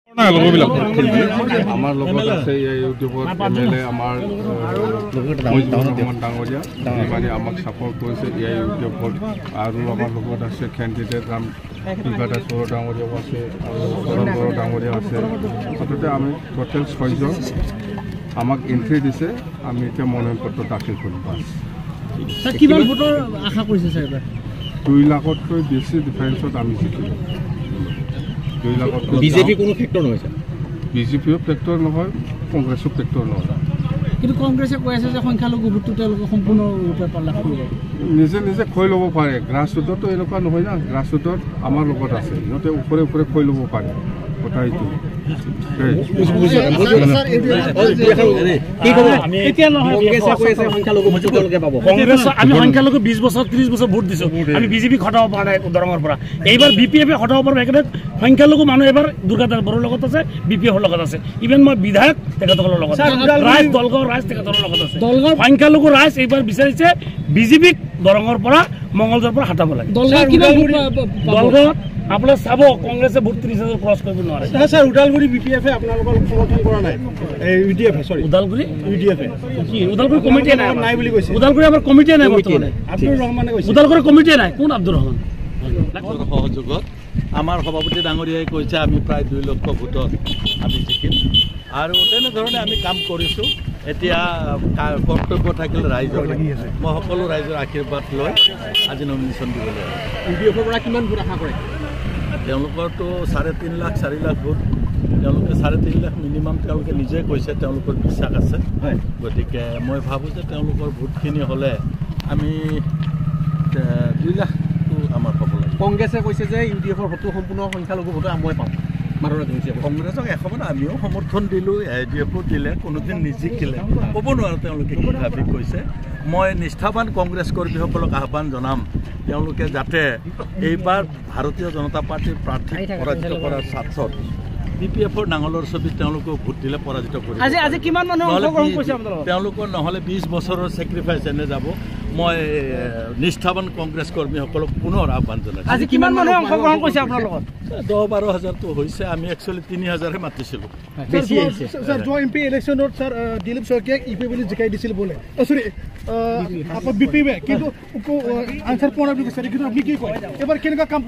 আমাৰ লগত আছে ইউটিউবত এমএলএ আমাৰ ডাঙৰীয়া মানে আমাক ছাপৰ্ট কৰিছে ইউটিউবত আৰু আমাৰ লগত আছে কেণ্ডিডেট ৰাম দাস ডাঙৰীয়াও আছে আৰু সৰণ ডাঙৰীয়া আছে মুঠতে আমি টোটেল 6 জন আমাক এন্ট্ৰি দিছে আমি এতিয়া মনোনয়ন পত্ৰ দাখিল কৰিম স্যাৰ কিমান ভোটৰ আশা কৰিছে স্যাৰ এবাৰ 2 লাখতকৈ বেছি ডিফাৰেন্সত আমি জিকিম 2 লাখতকৈ বিজেপি কোনো ফেক্টৰ নহয় স্যাৰ বিজেপিও ফেক্টৰ নহয় কংগ্ৰেছো ফেক্টৰ নহয় কিন্তু কংগ্ৰেছে কৈ আছে যে সংখ্যালঘু ভোটটো তেওঁলোকে সম্পূৰ্ণ ৰূপে লাভ কৰিব নিজে নিজে খৈ ল'ব পাৰে গ্ৰাছ ৰুটতো এনেকুৱা নহয় না গ্ৰাছ ৰুটত আমাৰ লগত আছে সিহঁতে ওপৰে ওপৰে খৈ ল'ব পাৰে কথা এইটো আমি সংখ্যালঘু 20 বছৰ 30 বছৰ ভোট দিছো আমি বিজেপি খটাব পৰা নাই দৰঙৰ পৰা এইবাৰ বিপিএফে খটাব পৰা একেবাৰে সংখ্যালঘু মানুহ এবাৰ দুৰ্গাদাস বড়োৰ লগত আছে বিপিএফৰ লগত আছে ইভেন মই বিধায়ক তেখেতসকলৰ লগত ৰাইজ দলগাঁও ৰাইজ তেখেতসকলৰ লগত আছে সংখ্যালঘু ৰাইজ এইবাৰ বিচাৰিছে বিজেপিক দৰঙৰ পৰা মঙ্গলদৈৰ পৰা হটাব লাগে দলগাঁৱত আপনাৰ চাব কংগ্ৰেসে ভোট 30,000 ক্ৰস কৰব নোৱাৰে স্যাৰ উদালগুৰি বিপিএফে আপোনালোকৰ সমৰ্থন কৰা নাই ইউডিএফে সৰি উদালগুৰি ইউডিএফে কি উদালগুৰি কমিটি নাই বুলি কৈছে উদালগুৰি আমাৰ কমিটি নাই বৰ্তমানে আব্দুল ৰহমানে কৈছে উদালগুৰি কমিটি নাই কোন আব্দুল ৰহমান সহযোগত আমাৰ সভাপতি ডাঙৰীয়াই কৈছে আমি প্ৰায় 2 লক্ষ ভোটত আমি জিকিম আৰু তেনেধৰণে আমি কাম কৰিছোঁ এতিয়া কৰ্তব্য থাকিল ৰাইজৰ মই সকলো ৰাইজৰ আশীৰ্বাদ লৈ আজি নমিনেশ্যন দিবলৈ ইউডিএফৰ পৰা কিমান ভোট আশা কৰে তেওঁলোকৰতো 3.5 লাখ 4 লাখ ভোট তেওঁলোকে 3.5 লাখ মিনিমাম তেওঁলোকে নিজে কৈছে তেওঁলোকৰ বিশ্বাস আছে গতিকে মই ভাবোঁ যে তেওঁলোকৰ ভোটখিনি হ'লে আমি 2 লাখটো আমাৰ হ'ব লাগে কংগ্ৰেছে কৈছে যে ইউডিএফৰ ভোটটো সম্পূৰ্ণ সংখ্যালঘু ভোট মই পাম কংগ্ৰেছক এসময়ত আমিও সমৰ্থন দিলোঁ এডিএফও দিলে কোনোদিন নিজিকিলে ক'ব নোৱাৰোঁ তেওঁলোকে কি ভাবি কৈছে মই নিষ্ঠাবান কংগ্ৰেছ কৰ্মীসকলক আহ্বান জনাম তেওঁলোকে যাতে এইবাৰ ভাৰতীয় জনতা পাৰ্টীৰ প্ৰাৰ্থীক পৰাজিত কৰাৰ স্বাৰ্থত বিপিএফৰ নাঙলৰ ছবিত তেওঁলোকক ভোট দিলে পৰাজিত কৰিব আজি কিমান মানুহ অংশগ্ৰহণ কৰিছে আপোনালোকৰ তেওঁলোকৰ নহ'লে 20 বছৰৰ ছেক্ৰিফাইচ এনে যাব মই নিষ্ঠাবান কংগ্ৰেছ কৰ্মীসকলক পুনৰ আহ্বান জনাইছোঁ আজি কিমান মানুহ অংশগ্ৰহণ কৰিছে আপোনাৰ লগত 10-12 হাজাৰটো হৈছে আমি একচুৱেলি 3,000হে মাতিছিলোঁ বেছি আহিছে স্যার জো এমপি ইলেকশনত স্যার দিলীপ শইকীয়াক ইপি বুলি জিকাই দিছিল বলে সরি আপনি বিপিবে কিন্তু আনসার পোৱা বুলি কৈছে কিন্তু আপনি কি কয় এবাৰ কেনেকা কাম